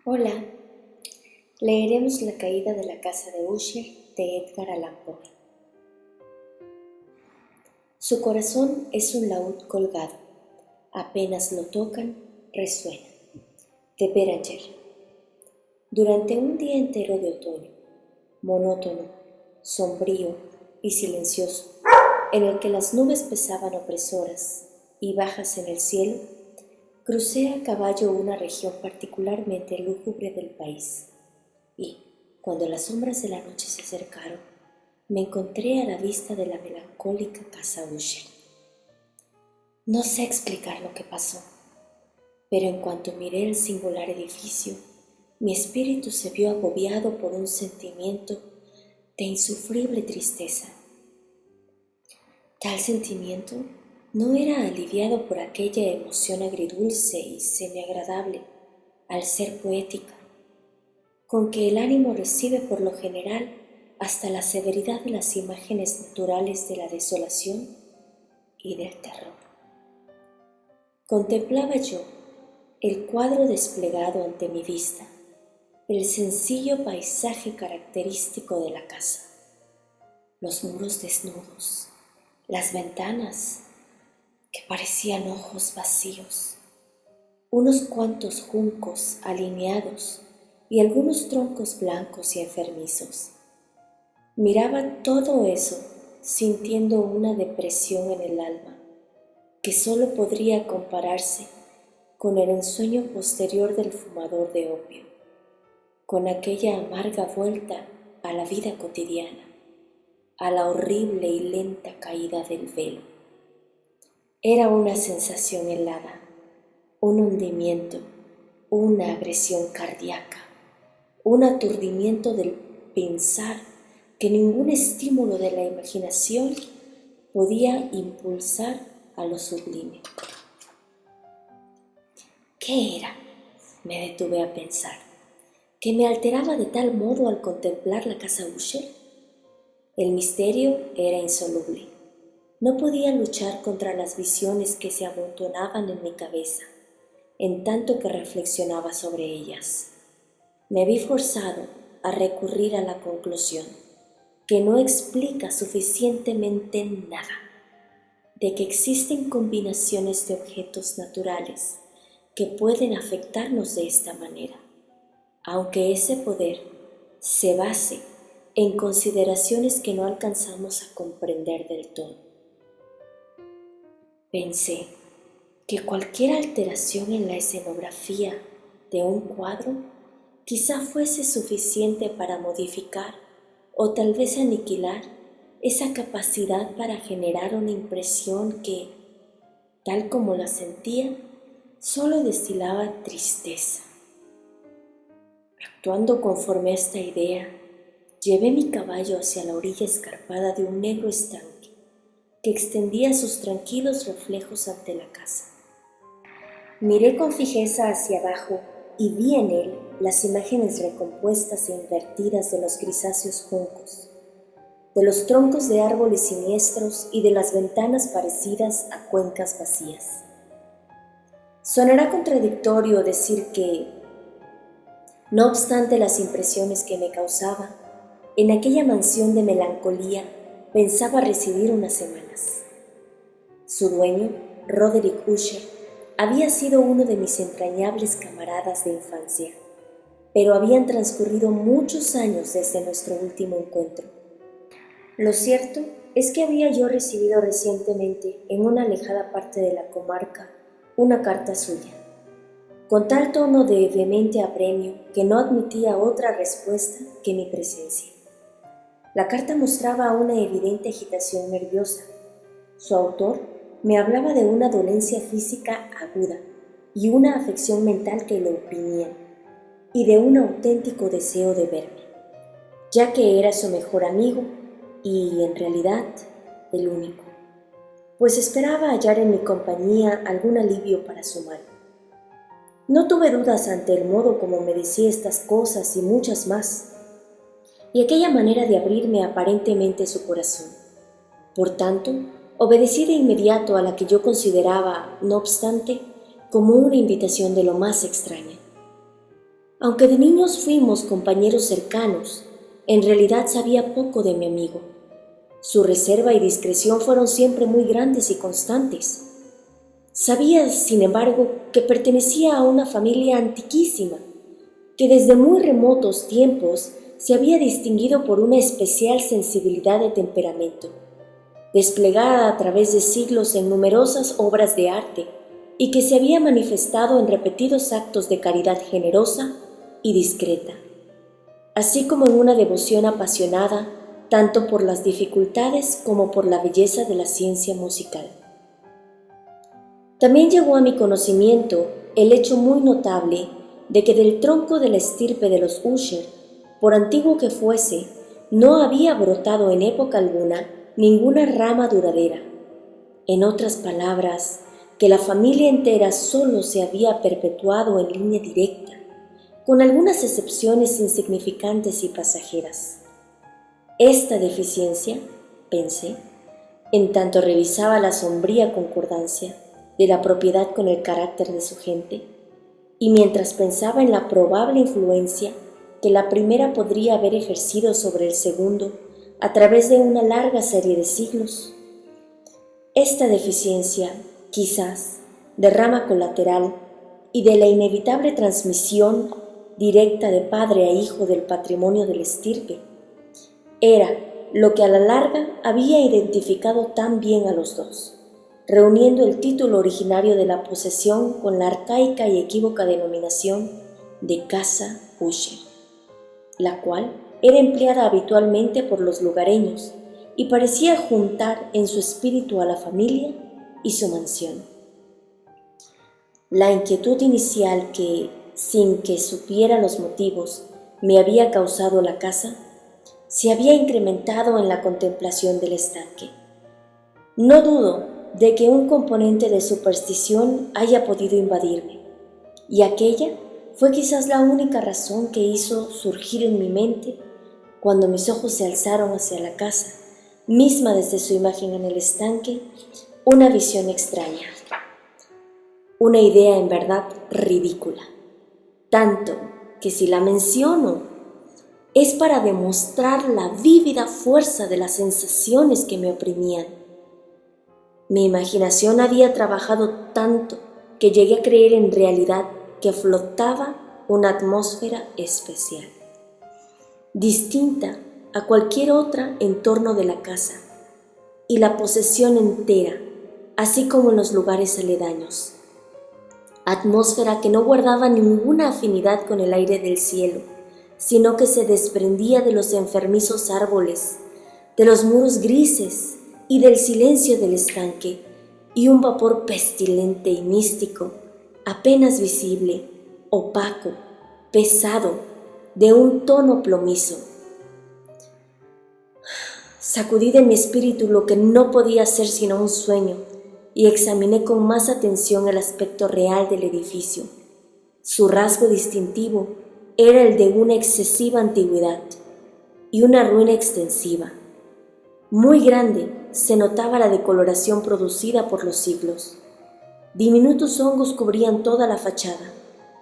Hola, leeremos La caída de la casa de Usher de Edgar Allan Poe. Su corazón es un laúd colgado, apenas lo tocan, resuena. De Beranger. Durante un día entero de otoño, monótono, sombrío y silencioso, en el que las nubes pesaban opresoras y bajas en el cielo, crucé a caballo una región particularmente lúgubre del país y, cuando las sombras de la noche se acercaron, me encontré a la vista de la melancólica casa Usher. No sé explicar lo que pasó, pero en cuanto miré el singular edificio, mi espíritu se vio agobiado por un sentimiento de insufrible tristeza. Tal sentimiento no era aliviado por aquella emoción agridulce y semiagradable, al ser poética, con que el ánimo recibe por lo general hasta la severidad de las imágenes naturales de la desolación y del terror. Contemplaba yo el cuadro desplegado ante mi vista, el sencillo paisaje característico de la casa, los muros desnudos, las ventanas que parecían ojos vacíos, unos cuantos juncos alineados y algunos troncos blancos y enfermizos. Miraba todo eso sintiendo una depresión en el alma que solo podría compararse con el ensueño posterior del fumador de opio, con aquella amarga vuelta a la vida cotidiana, a la horrible y lenta caída del velo. Era una sensación helada, un hundimiento, una agresión cardíaca, un aturdimiento del pensar que ningún estímulo de la imaginación podía impulsar a lo sublime. ¿Qué era? Me detuve a pensar, que me alteraba de tal modo al contemplar la casa Usher. El misterio era insoluble. No podía luchar contra las visiones que se amontonaban en mi cabeza, en tanto que reflexionaba sobre ellas. Me vi forzado a recurrir a la conclusión, que no explica suficientemente nada, de que existen combinaciones de objetos naturales que pueden afectarnos de esta manera, aunque ese poder se base en consideraciones que no alcanzamos a comprender del todo. Pensé que cualquier alteración en la escenografía de un cuadro quizá fuese suficiente para modificar o tal vez aniquilar esa capacidad para generar una impresión que, tal como la sentía, solo destilaba tristeza. Actuando conforme a esta idea, llevé mi caballo hacia la orilla escarpada de un negro estanque que extendía sus tranquilos reflejos ante la casa. Miré con fijeza hacia abajo y vi en él las imágenes recompuestas e invertidas de los grisáceos juncos, de los troncos de árboles siniestros y de las ventanas parecidas a cuencas vacías. Sonará contradictorio decir que, no obstante las impresiones que me causaba, en aquella mansión de melancolía pensaba residir unas semanas. Su dueño, Roderick Usher, había sido uno de mis entrañables camaradas de infancia, pero habían transcurrido muchos años desde nuestro último encuentro. Lo cierto es que había yo recibido recientemente, en una alejada parte de la comarca, una carta suya, con tal tono de vehemente apremio que no admitía otra respuesta que mi presencia. La carta mostraba una evidente agitación nerviosa. Su autor me hablaba de una dolencia física aguda y una afección mental que lo oprimían, y de un auténtico deseo de verme, ya que era su mejor amigo y, en realidad, el único, pues esperaba hallar en mi compañía algún alivio para su mal. No tuve dudas ante el modo como me decía estas cosas y muchas más, y aquella manera de abrirme aparentemente su corazón. Por tanto, obedecí de inmediato a la que yo consideraba, no obstante, como una invitación de lo más extraña. Aunque de niños fuimos compañeros cercanos, en realidad sabía poco de mi amigo. Su reserva y discreción fueron siempre muy grandes y constantes. Sabía, sin embargo, que pertenecía a una familia antiquísima, que desde muy remotos tiempos se había distinguido por una especial sensibilidad de temperamento, desplegada a través de siglos en numerosas obras de arte y que se había manifestado en repetidos actos de caridad generosa y discreta, así como en una devoción apasionada tanto por las dificultades como por la belleza de la ciencia musical. También llegó a mi conocimiento el hecho muy notable de que del tronco de la estirpe de los Usher, por antiguo que fuese, no había brotado en época alguna ninguna rama duradera. En otras palabras, que la familia entera solo se había perpetuado en línea directa, con algunas excepciones insignificantes y pasajeras. Esta deficiencia, pensé, en tanto revisaba la sombría concordancia de la propiedad con el carácter de su gente, y mientras pensaba en la probable influencia que la primera podría haber ejercido sobre el segundo a través de una larga serie de siglos. Esta deficiencia, quizás, de rama colateral y de la inevitable transmisión directa de padre a hijo del patrimonio de la estirpe, era lo que a la larga había identificado tan bien a los dos, reuniendo el título originario de la posesión con la arcaica y equívoca denominación de Casa Usher, la cual era empleada habitualmente por los lugareños y parecía juntar en su espíritu a la familia y su mansión. La inquietud inicial que, sin que supiera los motivos, me había causado la casa, se había incrementado en la contemplación del estanque. No dudo de que un componente de superstición haya podido invadirme, y aquella fue quizás la única razón que hizo surgir en mi mente, cuando mis ojos se alzaron hacia la casa, misma desde su imagen en el estanque, una visión extraña, una idea en verdad ridícula, tanto que si la menciono es para demostrar la vívida fuerza de las sensaciones que me oprimían. Mi imaginación había trabajado tanto que llegué a creer en realidad que flotaba una atmósfera especial, distinta a cualquier otra en torno de la casa, y la posesión entera, así como en los lugares aledaños. Atmósfera que no guardaba ninguna afinidad con el aire del cielo, sino que se desprendía de los enfermizos árboles, de los muros grises y del silencio del estanque, y un vapor pestilente y místico, apenas visible, opaco, pesado, de un tono plomizo. Sacudí de mi espíritu lo que no podía ser sino un sueño y examiné con más atención el aspecto real del edificio. Su rasgo distintivo era el de una excesiva antigüedad y una ruina extensiva. Muy grande se notaba la decoloración producida por los siglos. Diminutos hongos cubrían toda la fachada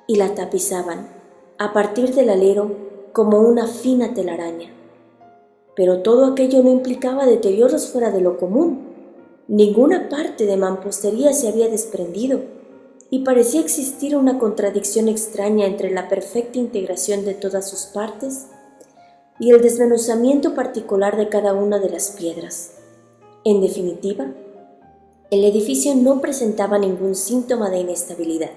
y la tapizaban, a partir del alero, como una fina telaraña. Pero todo aquello no implicaba deterioros fuera de lo común. Ninguna parte de mampostería se había desprendido, y parecía existir una contradicción extraña entre la perfecta integración de todas sus partes y el desmenuzamiento particular de cada una de las piedras. En definitiva, el edificio no presentaba ningún síntoma de inestabilidad.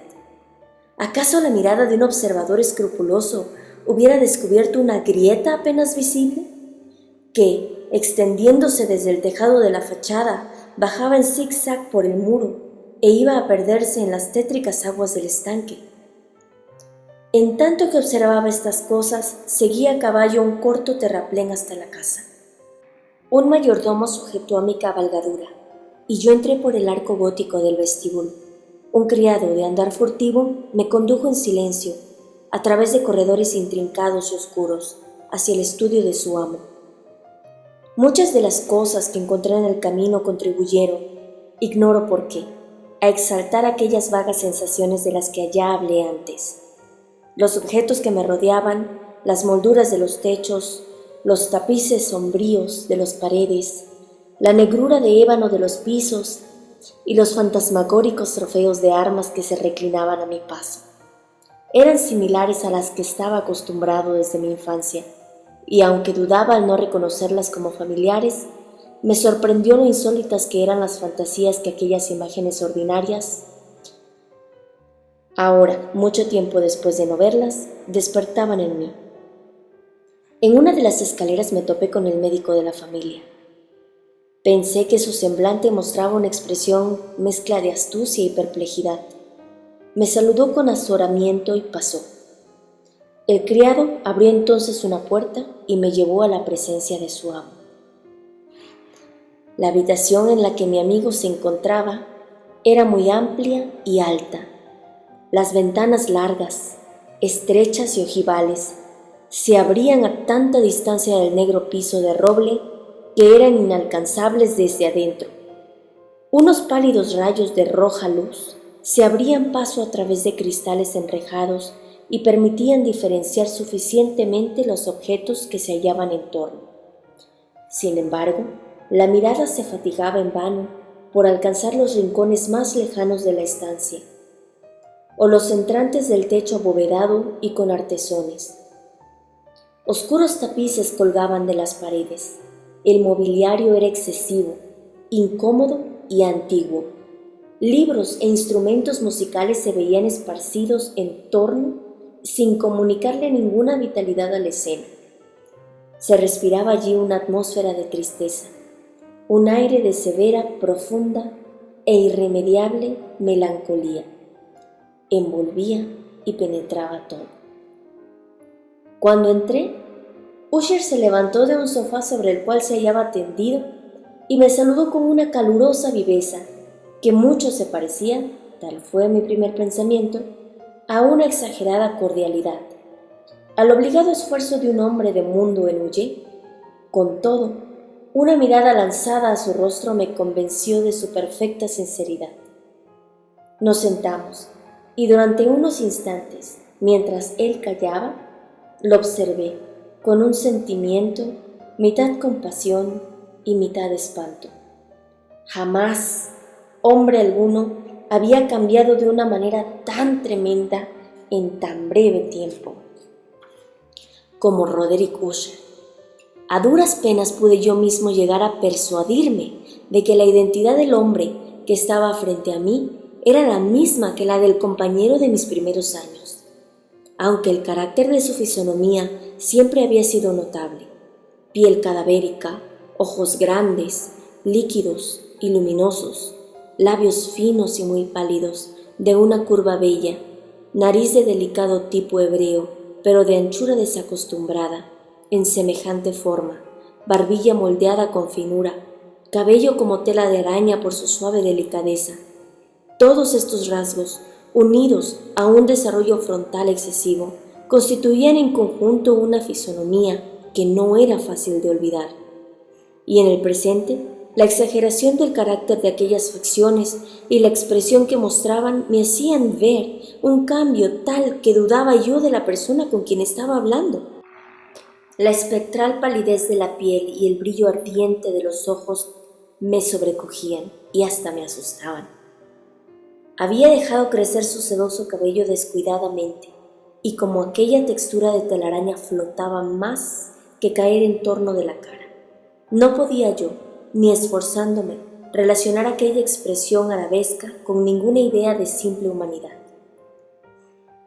¿Acaso la mirada de un observador escrupuloso hubiera descubierto una grieta apenas visible, que, extendiéndose desde el tejado de la fachada, bajaba en zigzag por el muro e iba a perderse en las tétricas aguas del estanque? En tanto que observaba estas cosas, seguía a caballo un corto terraplén hasta la casa. Un mayordomo sujetó a mi cabalgadura, y yo entré por el arco gótico del vestíbulo. Un criado de andar furtivo me condujo en silencio, a través de corredores intrincados y oscuros, hacia el estudio de su amo. Muchas de las cosas que encontré en el camino contribuyeron, ignoro por qué, a exaltar aquellas vagas sensaciones de las que allá hablé antes. Los objetos que me rodeaban, las molduras de los techos, los tapices sombríos de las paredes, la negrura de ébano de los pisos y los fantasmagóricos trofeos de armas que se reclinaban a mi paso, eran similares a las que estaba acostumbrado desde mi infancia, y aunque dudaba al no reconocerlas como familiares, me sorprendió lo insólitas que eran las fantasías que aquellas imágenes ordinarias, ahora, mucho tiempo después de no verlas, despertaban en mí. En una de las escaleras me topé con el médico de la familia. Pensé que su semblante mostraba una expresión mezcla de astucia y perplejidad. Me saludó con azoramiento y pasó. El criado abrió entonces una puerta y me llevó a la presencia de su amo. La habitación en la que mi amigo se encontraba era muy amplia y alta. Las ventanas largas, estrechas y ojivales, se abrían a tanta distancia del negro piso de roble que eran inalcanzables desde adentro. Unos pálidos rayos de roja luz se abrían paso a través de cristales enrejados y permitían diferenciar suficientemente los objetos que se hallaban en torno. Sin embargo, la mirada se fatigaba en vano por alcanzar los rincones más lejanos de la estancia, o los entrantes del techo abovedado y con artesones. Oscuros tapices colgaban de las paredes. El mobiliario era excesivo, incómodo y antiguo. Libros e instrumentos musicales se veían esparcidos en torno sin comunicarle ninguna vitalidad a la escena. Se respiraba allí una atmósfera de tristeza, un aire de severa, profunda e irremediable melancolía. Envolvía y penetraba todo. Cuando entré, Usher se levantó de un sofá sobre el cual se hallaba tendido y me saludó con una calurosa viveza que mucho se parecía, tal fue mi primer pensamiento, a una exagerada cordialidad, al obligado esfuerzo de un hombre de mundo en huye. Con todo, una mirada lanzada a su rostro me convenció de su perfecta sinceridad. Nos sentamos y durante unos instantes, mientras él callaba, lo observé con un sentimiento, mitad compasión y mitad espanto. Jamás hombre alguno había cambiado de una manera tan tremenda en tan breve tiempo como Roderick Usher. A duras penas pude yo mismo llegar a persuadirme de que la identidad del hombre que estaba frente a mí era la misma que la del compañero de mis primeros años, aunque el carácter de su fisonomía siempre había sido notable: piel cadavérica, ojos grandes, líquidos y luminosos, labios finos y muy pálidos, de una curva bella, nariz de delicado tipo hebreo, pero de anchura desacostumbrada, en semejante forma, barbilla moldeada con finura, cabello como tela de araña por su suave delicadeza. Todos estos rasgos, unidos a un desarrollo frontal excesivo, constituían en conjunto una fisonomía que no era fácil de olvidar. Y en el presente, la exageración del carácter de aquellas facciones y la expresión que mostraban me hacían ver un cambio tal que dudaba yo de la persona con quien estaba hablando. La espectral palidez de la piel y el brillo ardiente de los ojos me sobrecogían y hasta me asustaban. Había dejado crecer su sedoso cabello descuidadamente, y como aquella textura de telaraña flotaba más que caer en torno de la cara, no podía yo, ni esforzándome, relacionar aquella expresión arabesca con ninguna idea de simple humanidad.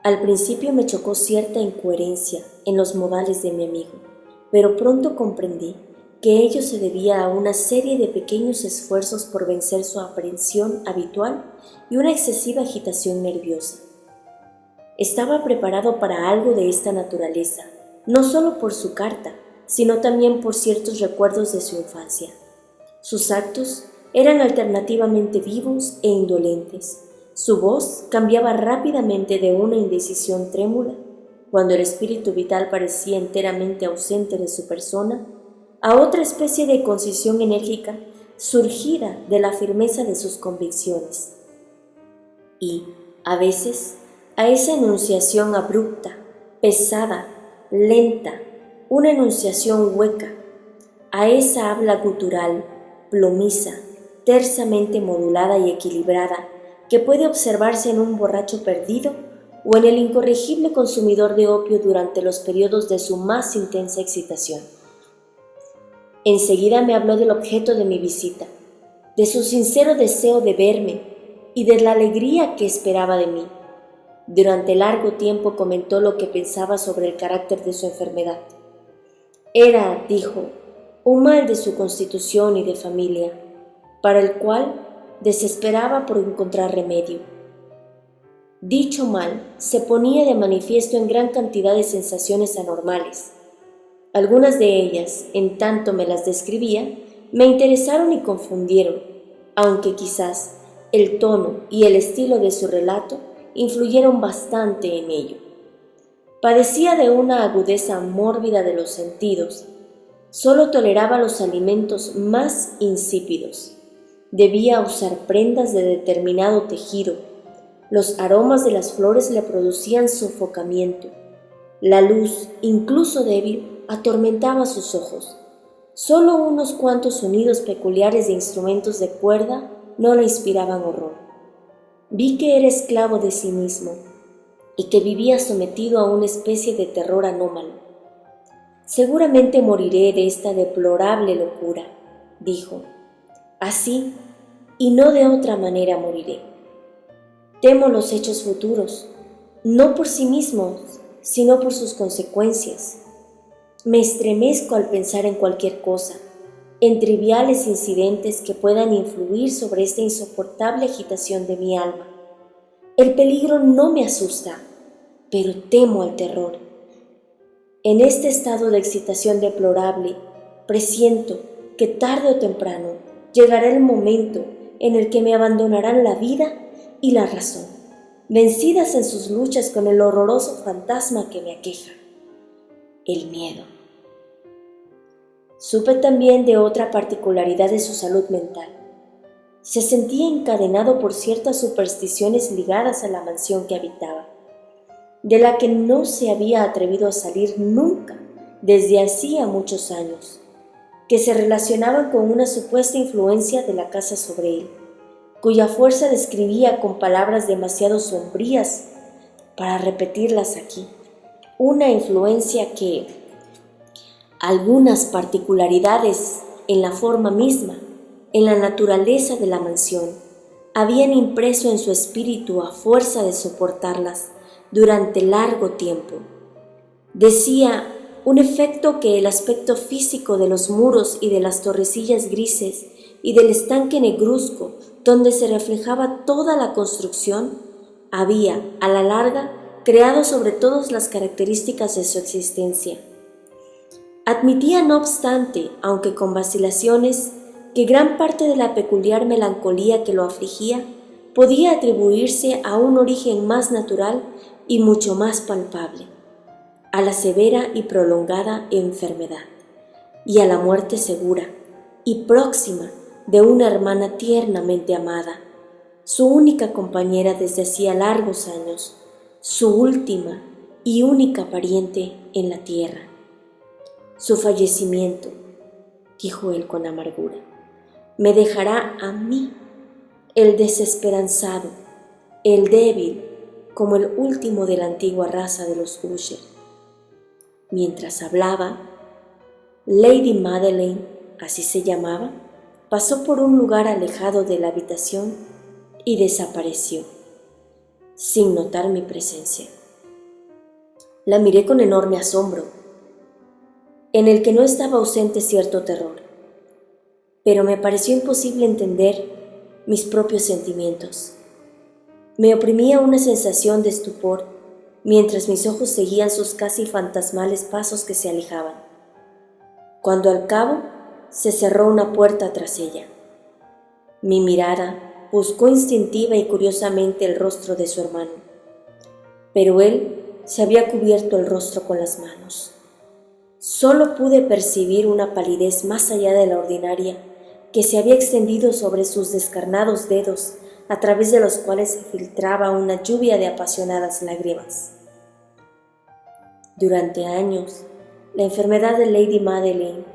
Al principio me chocó cierta incoherencia en los modales de mi amigo, pero pronto comprendí que ello se debía a una serie de pequeños esfuerzos por vencer su aprensión habitual y una excesiva agitación nerviosa. Estaba preparado para algo de esta naturaleza, no solo por su carta, sino también por ciertos recuerdos de su infancia. Sus actos eran alternativamente vivos e indolentes. Su voz cambiaba rápidamente de una indecisión trémula, cuando el espíritu vital parecía enteramente ausente de su persona, a otra especie de concisión enérgica surgida de la firmeza de sus convicciones. Y, a veces, a esa enunciación abrupta pesada, lenta, una enunciación hueca, a esa habla gutural, plomiza, tersamente modulada y equilibrada, que puede observarse en un borracho perdido o en el incorregible consumidor de opio durante los periodos de su más intensa excitación. Enseguida me habló del objeto de mi visita, de su sincero deseo de verme y de la alegría que esperaba de mí. Durante largo tiempo comentó lo que pensaba sobre el carácter de su enfermedad. Era, dijo, un mal de su constitución y de familia, para el cual desesperaba por encontrar remedio. Dicho mal se ponía de manifiesto en gran cantidad de sensaciones anormales. Algunas de ellas, en tanto me las describía, me interesaron y confundieron, aunque quizás el tono y el estilo de su relato influyeron bastante en ello. Padecía de una agudeza mórbida de los sentidos. Solo toleraba los alimentos más insípidos. Debía usar prendas de determinado tejido. Los aromas de las flores le producían sofocamiento. La luz, incluso débil, atormentaba sus ojos. Solo unos cuantos sonidos peculiares de instrumentos de cuerda no le inspiraban horror. Vi que era esclavo de sí mismo y que vivía sometido a una especie de terror anómalo. Seguramente moriré de esta deplorable locura, dijo. Así, y no de otra manera moriré. Temo los hechos futuros, no por sí mismos, sino por sus consecuencias. Me estremezco al pensar en cualquier cosa, en triviales incidentes que puedan influir sobre esta insoportable agitación de mi alma. El peligro no me asusta, pero temo al terror. En este estado de excitación deplorable, presiento que tarde o temprano llegará el momento en el que me abandonarán la vida y la razón, vencidas en sus luchas con el horroroso fantasma que me aqueja, el miedo. Supe también de otra particularidad de su salud mental. Se sentía encadenado por ciertas supersticiones ligadas a la mansión que habitaba, de la que no se había atrevido a salir nunca desde hacía muchos años, que se relacionaban con una supuesta influencia de la casa sobre él, cuya fuerza describía con palabras demasiado sombrías para repetirlas aquí, una influencia que algunas particularidades en la forma misma, en la naturaleza de la mansión, habían impreso en su espíritu a fuerza de soportarlas durante largo tiempo. Decía un efecto que el aspecto físico de los muros y de las torrecillas grises y del estanque negruzco donde se reflejaba toda la construcción había, a la larga, creado sobre todas las características de su existencia. Admitía, no obstante, aunque con vacilaciones, que gran parte de la peculiar melancolía que lo afligía podía atribuirse a un origen más natural y mucho más palpable, a la severa y prolongada enfermedad, y a la muerte segura y próxima de una hermana tiernamente amada, su única compañera desde hacía largos años, su última y única pariente en la tierra. Su fallecimiento, dijo él con amargura, me dejará a mí, el desesperanzado, el débil, como el último de la antigua raza de los Usher. Mientras hablaba, Lady Madeleine, así se llamaba, pasó por un lugar alejado de la habitación y desapareció, sin notar mi presencia. La miré con enorme asombro, en el que no estaba ausente cierto terror, pero me pareció imposible entender mis propios sentimientos. Me oprimía una sensación de estupor mientras mis ojos seguían sus casi fantasmales pasos que se alejaban, cuando al cabo se cerró una puerta tras ella. Mi mirada buscó instintiva y curiosamente el rostro de su hermano, pero él se había cubierto el rostro con las manos. Solo pude percibir una palidez más allá de la ordinaria que se había extendido sobre sus descarnados dedos, a través de los cuales se filtraba una lluvia de apasionadas lágrimas. Durante años, la enfermedad de Lady Madeline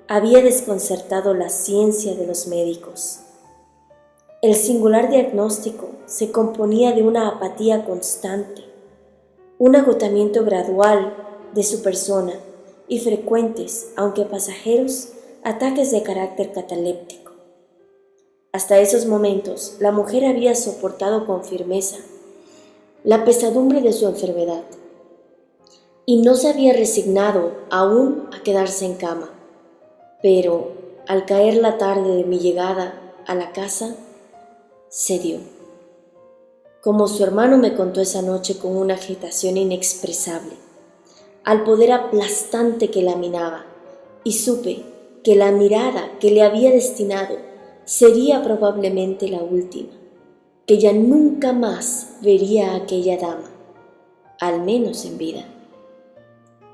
había desconcertado la ciencia de los médicos. El singular diagnóstico se componía de una apatía constante, un agotamiento gradual de su persona y frecuentes, aunque pasajeros, ataques de carácter cataléptico. Hasta esos momentos, la mujer había soportado con firmeza la pesadumbre de su enfermedad y no se había resignado aún a quedarse en cama. Pero al caer la tarde de mi llegada a la casa, cedió. Como su hermano me contó esa noche con una agitación inexpresable, al poder aplastante que la minaba, y supe que la mirada que le había destinado sería probablemente la última, que ya nunca más vería a aquella dama, al menos en vida.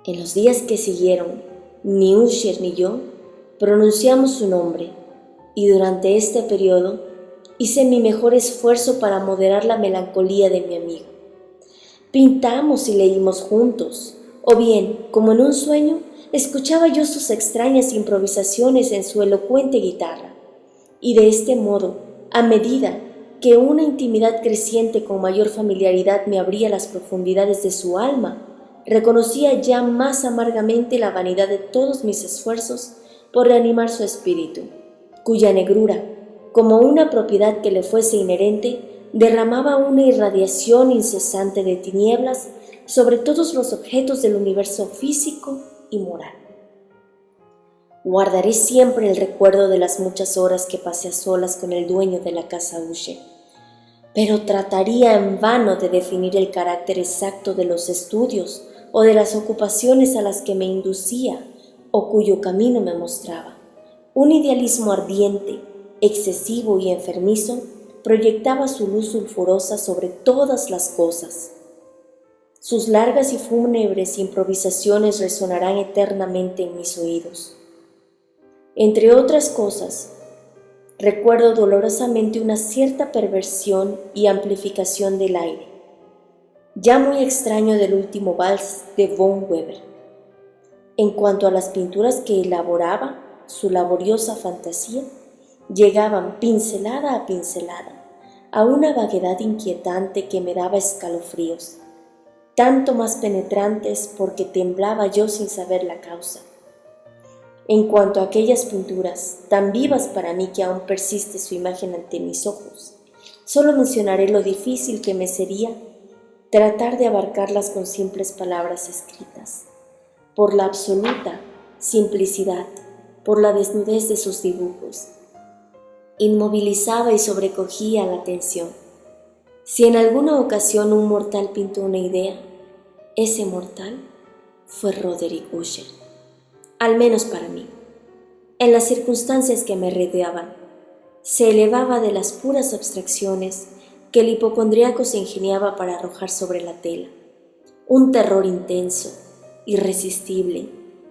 En los días que siguieron, ni Usher ni yo pronunciamos su nombre, y durante este periodo hice mi mejor esfuerzo para moderar la melancolía de mi amigo. Pintamos y leímos juntos, o bien, como en un sueño, escuchaba yo sus extrañas improvisaciones en su elocuente guitarra, y de este modo, a medida que una intimidad creciente con mayor familiaridad me abría las profundidades de su alma, reconocía ya más amargamente la vanidad de todos mis esfuerzos por reanimar su espíritu, cuya negrura, como una propiedad que le fuese inherente, derramaba una irradiación incesante de tinieblas sobre todos los objetos del universo físico y moral. Guardaré siempre el recuerdo de las muchas horas que pasé a solas con el dueño de la casa Usher, pero trataría en vano de definir el carácter exacto de los estudios o de las ocupaciones a las que me inducía o cuyo camino me mostraba. Un idealismo ardiente, excesivo y enfermizo proyectaba su luz sulfurosa sobre todas las cosas. Sus largas y fúnebres improvisaciones resonarán eternamente en mis oídos. Entre otras cosas, recuerdo dolorosamente una cierta perversión y amplificación del aire, ya muy extraño del último vals de von Weber. En cuanto a las pinturas que elaboraba, su laboriosa fantasía, llegaban pincelada a pincelada a una vaguedad inquietante que me daba escalofríos, tanto más penetrantes porque temblaba yo sin saber la causa. En cuanto a aquellas pinturas, tan vivas para mí que aún persiste su imagen ante mis ojos, solo mencionaré lo difícil que me sería tratar de abarcarlas con simples palabras escritas, por la absoluta simplicidad, por la desnudez de sus dibujos. Inmovilizaba y sobrecogía la atención. Si en alguna ocasión un mortal pintó una idea, ese mortal fue Roderick Usher, al menos para mí. En las circunstancias que me rodeaban, se elevaba de las puras abstracciones que el hipocondríaco se ingeniaba para arrojar sobre la tela, un terror intenso, irresistible,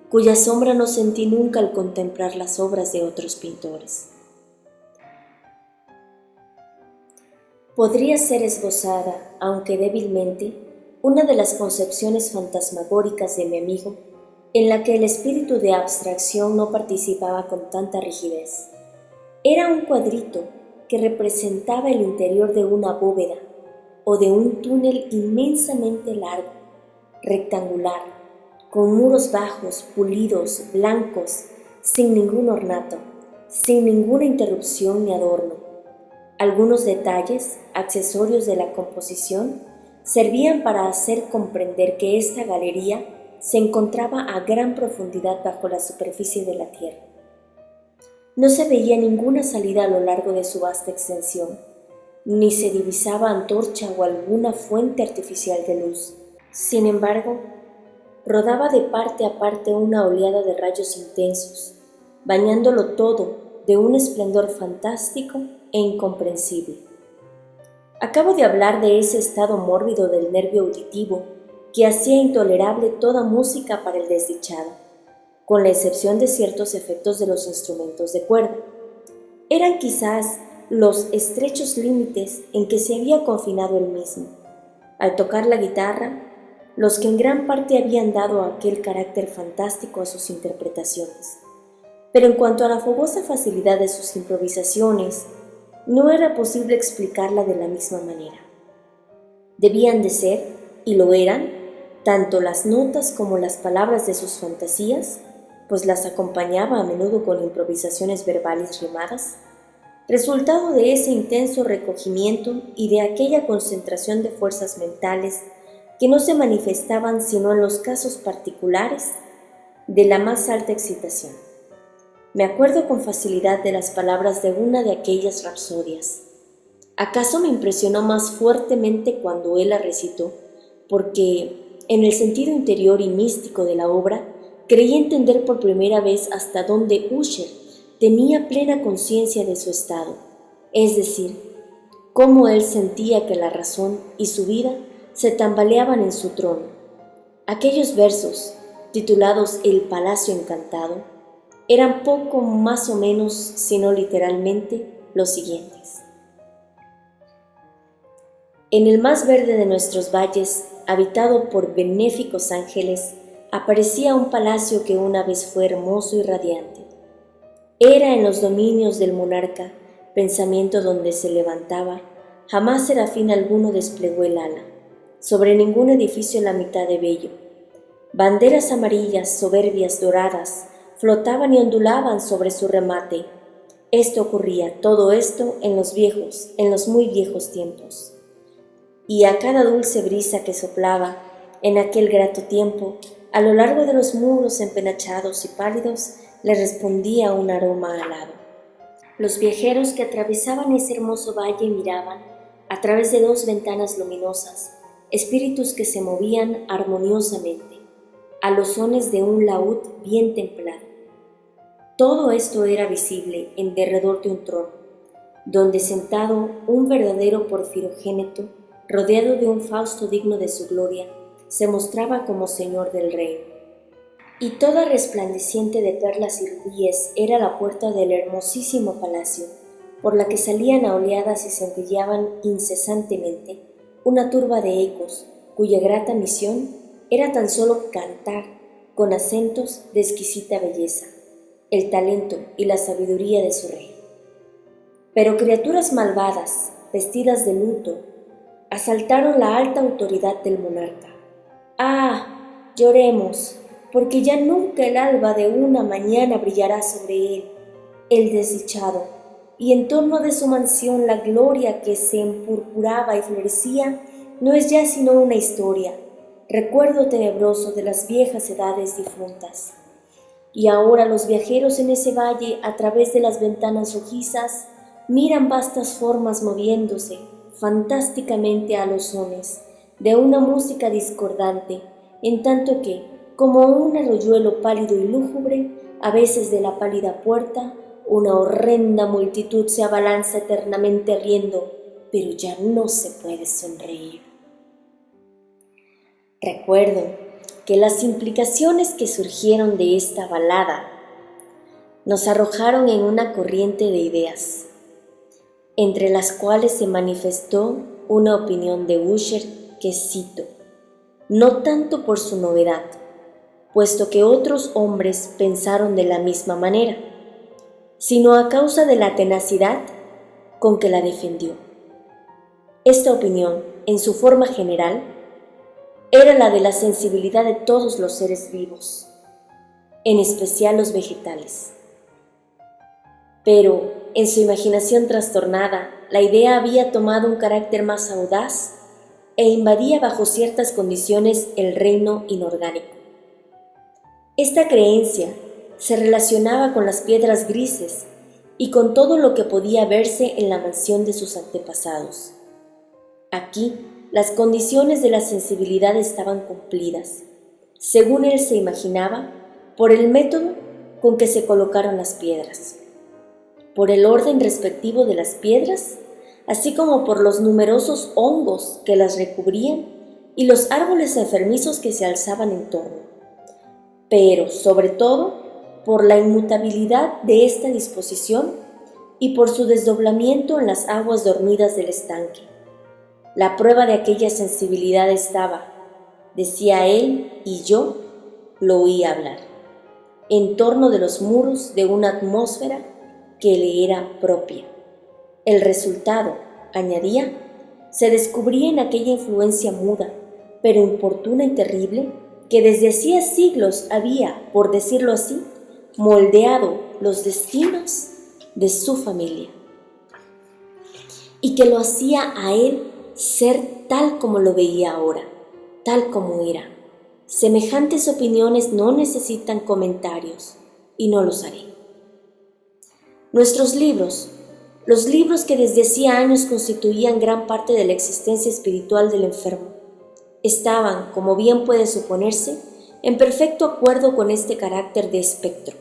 cuya sombra no sentí nunca al contemplar las obras de otros pintores. Podría ser esbozada, aunque débilmente, una de las concepciones fantasmagóricas de mi amigo, en la que el espíritu de abstracción no participaba con tanta rigidez. Era un cuadrito que representaba el interior de una bóveda o de un túnel inmensamente largo, rectangular, con muros bajos, pulidos, blancos, sin ningún ornato, sin ninguna interrupción ni adorno. Algunos detalles, accesorios de la composición, servían para hacer comprender que esta galería se encontraba a gran profundidad bajo la superficie de la tierra. No se veía ninguna salida a lo largo de su vasta extensión, ni se divisaba antorcha o alguna fuente artificial de luz. Sin embargo, rodaba de parte a parte una oleada de rayos intensos, bañándolo todo de un esplendor fantástico e incomprensible. Acabo de hablar de ese estado mórbido del nervio auditivo que hacía intolerable toda música para el desdichado, con la excepción de ciertos efectos de los instrumentos de cuerda. Eran quizás los estrechos límites en que se había confinado él mismo. Al tocar la guitarra, los que en gran parte habían dado aquel carácter fantástico a sus interpretaciones. Pero en cuanto a la fogosa facilidad de sus improvisaciones, no era posible explicarla de la misma manera. Debían de ser, y lo eran, tanto las notas como las palabras de sus fantasías, pues las acompañaba a menudo con improvisaciones verbales rimadas, resultado de ese intenso recogimiento y de aquella concentración de fuerzas mentales que no se manifestaban sino en los casos particulares de la más alta excitación. Me acuerdo con facilidad de las palabras de una de aquellas rapsodias. ¿Acaso me impresionó más fuertemente cuando él la recitó? Porque, en el sentido interior y místico de la obra, creí entender por primera vez hasta dónde Usher tenía plena conciencia de su estado, es decir, cómo él sentía que la razón y su vida se tambaleaban en su trono. Aquellos versos, titulados El Palacio Encantado, eran poco más o menos, sino literalmente, los siguientes. En el más verde de nuestros valles, habitado por benéficos ángeles, aparecía un palacio que una vez fue hermoso y radiante. Era en los dominios del monarca, pensamiento donde se levantaba, jamás serafín alguno desplegó el ala, sobre ningún edificio la mitad de bello. Banderas amarillas, soberbias, doradas, flotaban y ondulaban sobre su remate. Todo esto en los muy viejos tiempos. Y a cada dulce brisa que soplaba en aquel grato tiempo, a lo largo de los muros empenachados y pálidos, le respondía un aroma alado. Los viajeros que atravesaban ese hermoso valle miraban, a través de 2 ventanas luminosas, espíritus que se movían armoniosamente, a los sones de un laúd bien templado. Todo esto era visible en derredor de un trono, donde sentado un verdadero porfirogéneto, rodeado de un Fausto digno de su gloria, se mostraba como señor del reino. Y toda resplandeciente de perlas y rubíes era la puerta del hermosísimo palacio, por la que salían a oleadas y centelleaban incesantemente una turba de ecos, cuya grata misión era tan solo cantar con acentos de exquisita belleza el talento y la sabiduría de su rey. Pero criaturas malvadas, vestidas de luto, asaltaron la alta autoridad del monarca. ¡Ah! Lloremos, porque ya nunca el alba de una mañana brillará sobre él, el desdichado, y en torno de su mansión la gloria que se empurpuraba y florecía no es ya sino una historia, recuerdo tenebroso de las viejas edades difuntas. Y ahora los viajeros en ese valle, a través de las ventanas rojizas, miran vastas formas moviéndose fantásticamente a los sones de una música discordante, en tanto que, como un arroyuelo pálido y lúgubre, a veces de la pálida puerta, una horrenda multitud se abalanza eternamente riendo, pero ya no se puede sonreír. Recuerdo que las implicaciones que surgieron de esta balada nos arrojaron en una corriente de ideas, entre las cuales se manifestó una opinión de Usher que cito, no tanto por su novedad, puesto que otros hombres pensaron de la misma manera, sino a causa de la tenacidad con que la defendió. Esta opinión, en su forma general, era la de la sensibilidad de todos los seres vivos, en especial los vegetales. Pero, en su imaginación trastornada, la idea había tomado un carácter más audaz e invadía bajo ciertas condiciones el reino inorgánico. Esta creencia se relacionaba con las piedras grises y con todo lo que podía verse en la mansión de sus antepasados. Aquí, las condiciones de la sensibilidad estaban cumplidas, según él se imaginaba, por el método con que se colocaron las piedras, por el orden respectivo de las piedras, así como por los numerosos hongos que las recubrían y los árboles enfermizos que se alzaban en torno, pero sobre todo por la inmutabilidad de esta disposición y por su desdoblamiento en las aguas dormidas del estanque. La prueba de aquella sensibilidad estaba, decía él, y yo lo oía hablar, en torno de los muros de una atmósfera que le era propia. El resultado, añadía, se descubría en aquella influencia muda, pero importuna y terrible, que desde hacía siglos había, por decirlo así, moldeado los destinos de su familia, y que lo hacía a él ser tal como lo veía ahora, tal como era. Semejantes opiniones no necesitan comentarios, y no los haré. Nuestros libros, los libros que desde hacía años constituían gran parte de la existencia espiritual del enfermo, estaban, como bien puede suponerse, en perfecto acuerdo con este carácter de espectro.